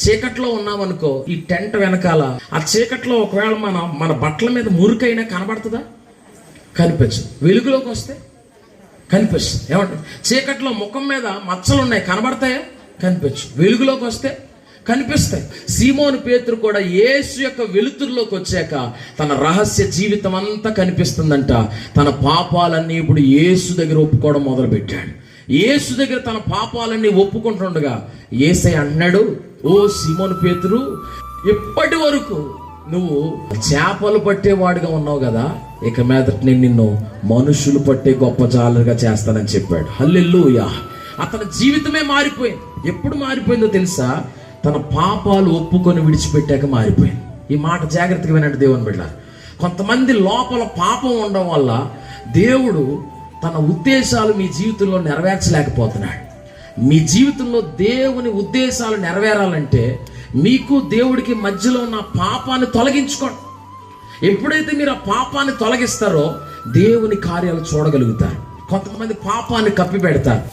చీకట్లో ఉన్నామనుకో, ఈ టెంట్ వెనకాల ఆ చీకట్లో ఒకవేళ మన బట్టల మీద మురికైనా కనబడుతుందా? కనిపించదు. వెలుగులోకి వస్తే కనిపిస్తుంది. ఏమంటే చీకట్లో ముఖం మీద మచ్చలు ఉన్నాయి, కనబడతాయా? కనిపించు. వెలుగులోకి వస్తే కనిపిస్తాయి. సీమోను పేతురు కూడా యేసు యొక్క వెలుతురులోకి వచ్చాక తన రహస్య జీవితం అంతా కనిపిస్తుందంట. తన పాపాలన్నీ ఇప్పుడు యేసు దగ్గర ఒప్పుకోవడం మొదలుపెట్టాడు. యేసు దగ్గర తన పాపాలన్నీ ఒప్పుకుంటుండగా యేసయ్య అన్నాడు, ఓ సీమోను పేతురు, ఇప్పటి వరకు నువ్వు చేపలు పట్టేవాడుగా ఉన్నావు కదా, ఇక మీదట నేను నిన్ను మనుషులు పట్టే గొప్ప జాలరుగా చేస్తానని చెప్పాడు. హల్లెలూయా. అతని జీవితమే మారిపోయింది. ఎప్పుడు మారిపోయిందో తెలుసా? తన పాపాలు ఒప్పుకొని విడిచిపెట్టాక మారిపోయింది. ఈ మాట జాగ్రత్తగా వినండి దేవుని బిడ్డలారా. కొంతమంది లోపల పాపం ఉండడం వల్ల దేవుడు తన ఉద్దేశాలు మీ జీవితంలో నెరవేర్చలేకపోతున్నాడు. మీ జీవితంలో దేవుని ఉద్దేశాలు నెరవేరాలంటే మీకు దేవుడికి మధ్యలో ఉన్న పాపాన్ని తొలగించుకోండి. ఎప్పుడైతే మీరు ఆ పాపాన్ని తొలగిస్తారో దేవుని కార్యాలు చూడగలుగుతారు. కొంతమంది పాపాన్ని కప్పి పెడతారు.